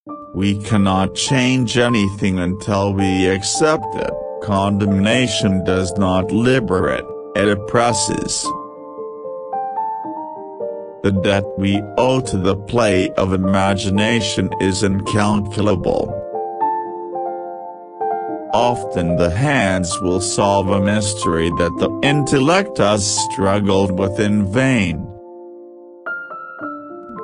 We cannot change anything until we accept it. Condemnation does not liberate, it oppresses. The debt we owe to the play of imagination is incalculable. Often the hands will solve a mystery that the intellect has struggled with in vain.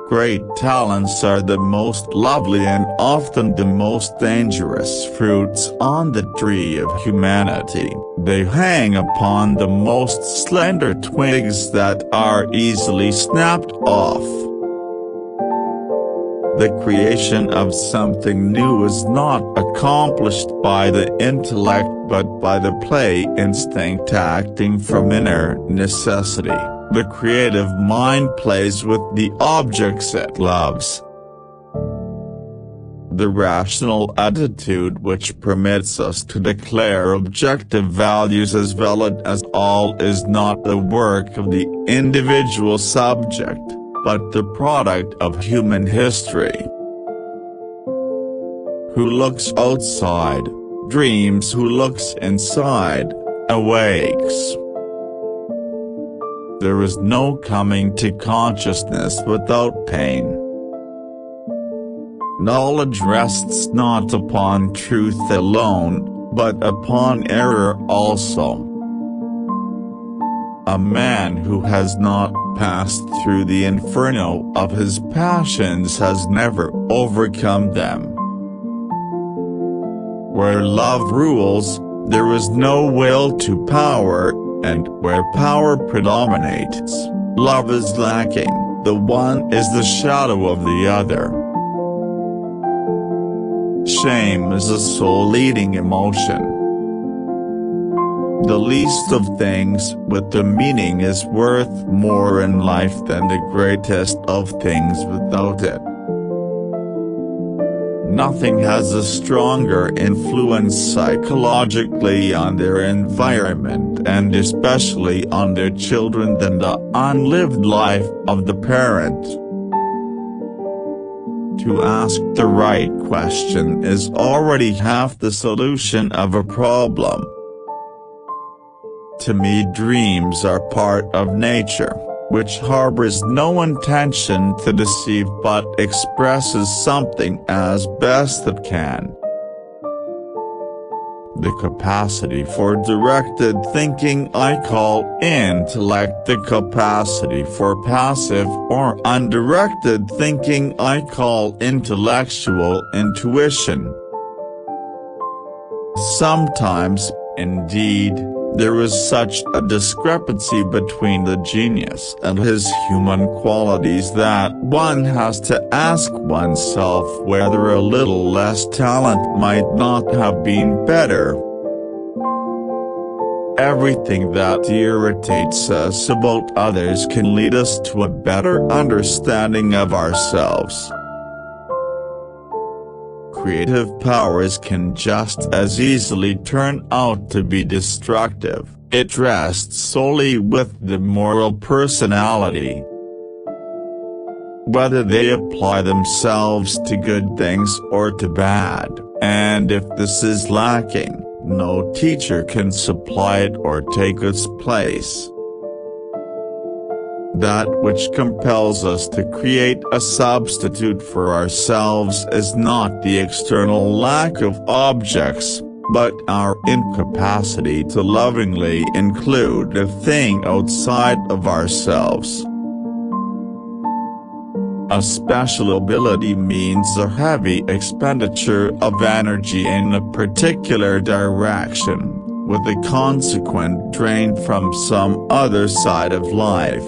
Great talents are the most lovely and often the most dangerous fruits on the tree of humanity. They hang upon the most slender twigs that are easily snapped off. The creation of something new is not accomplished by the intellect but by the play instinct acting from inner necessity. The creative mind plays with the objects it loves. The rational attitude which permits us to declare objective values as valid as all is not the work of the individual subject, but the product of human history. Who looks outside, dreams. Who looks inside, awakes. There is no coming to consciousness without pain. Knowledge rests not upon truth alone, but upon error also. A man who has not passed through the inferno of his passions has never overcome them. Where love rules, there is no will to power, and where power predominates, love is lacking. The one is the shadow of the other. Shame is a soul-eating emotion. The least of things with the meaning is worth more in life than the greatest of things without it. Nothing has a stronger influence psychologically on their environment and especially on their children than the unlived life of the parent. To ask the right question is already half the solution of a problem. To me, dreams are part of nature, which harbors no intention to deceive but expresses something as best it can. The capacity for directed thinking I call intellect. The capacity for passive or undirected thinking I call intellectual intuition. Sometimes, indeed, there is such a discrepancy between the genius and his human qualities that one has to ask oneself whether a little less talent might not have been better. Everything that irritates us about others can lead us to a better understanding of ourselves. Creative powers can just as easily turn out to be destructive. It rests solely with the moral personality. Whether they apply themselves to good things or to bad, and if this is lacking, no teacher can supply it or take its place. That which compels us to create a substitute for ourselves is not the external lack of objects, but our incapacity to lovingly include a thing outside of ourselves. A special ability means a heavy expenditure of energy in a particular direction, with a consequent drain from some other side of life.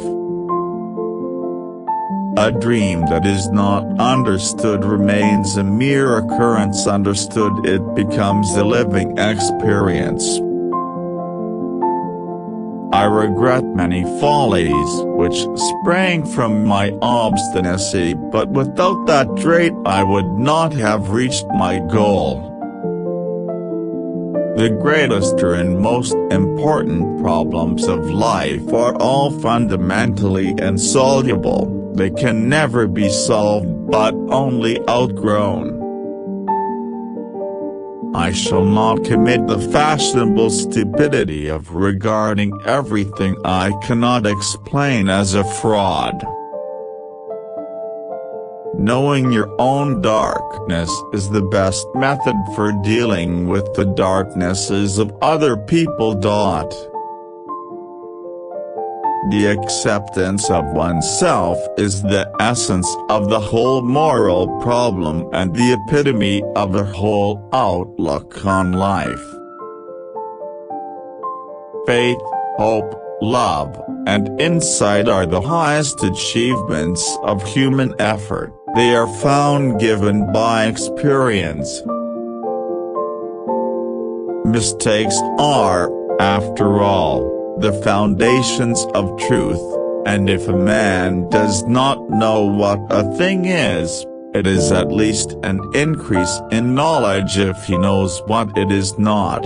A dream that is not understood remains a mere occurrence. Understood, it becomes a living experience. I regret many follies which sprang from my obstinacy, but without that trait I would not have reached my goal. The greatest and most important problems of life are all fundamentally insoluble. They can never be solved but only outgrown. I shall not commit the fashionable stupidity of regarding everything I cannot explain as a fraud. Knowing your own darkness is the best method for dealing with the darknesses of other people. The acceptance of oneself is the essence of the whole moral problem and the epitome of the whole outlook on life. Faith, hope, love, and insight are the highest achievements of human effort. They are found given by experience. Mistakes are, after all, the foundations of truth, and if a man does not know what a thing is, it is at least an increase in knowledge if he knows what it is not.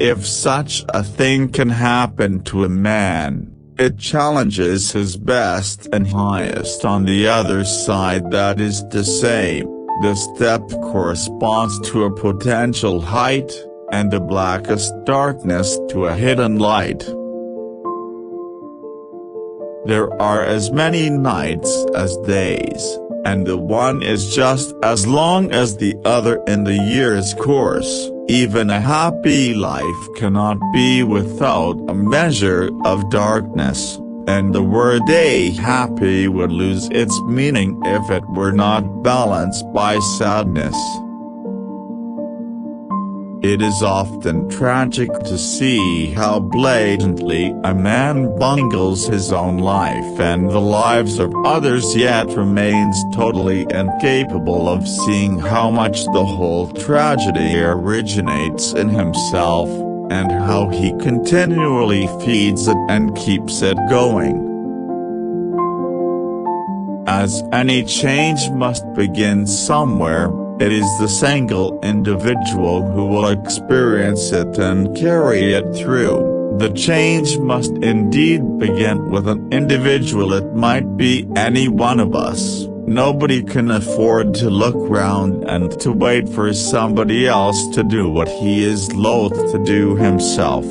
If such a thing can happen to a man, it challenges his best and highest on the other side. That is to say, the step corresponds to a potential height, and the blackest darkness to a hidden light. There are as many nights as days, and the one is just as long as the other in the year's course. Even a happy life cannot be without a measure of darkness, and the word happy would lose its meaning if it were not balanced by sadness. It is often tragic to see how blatantly a man bungles his own life and the lives of others, yet remains totally incapable of seeing how much the whole tragedy originates in himself, and how he continually feeds it and keeps it going. As any change must begin somewhere, it is the single individual who will experience it and carry it through. The change must indeed begin with an individual. It might be any one of us. Nobody can afford to look round and to wait for somebody else to do what he is loath to do himself.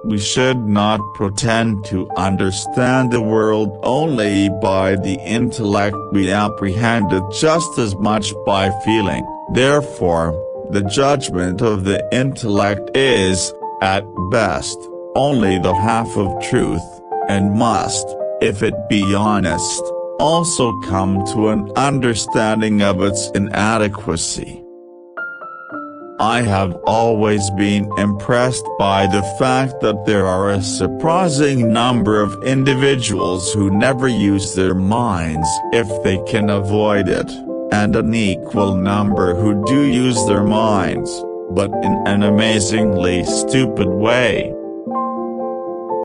We should not pretend to understand the world only by the intellect. We apprehend it just as much by feeling. Therefore, the judgment of the intellect is, at best, only the half of truth, and must, if it be honest, also come to an understanding of its inadequacy. I have always been impressed by the fact that there are a surprising number of individuals who never use their minds if they can avoid it, and an equal number who do use their minds, but in an amazingly stupid way.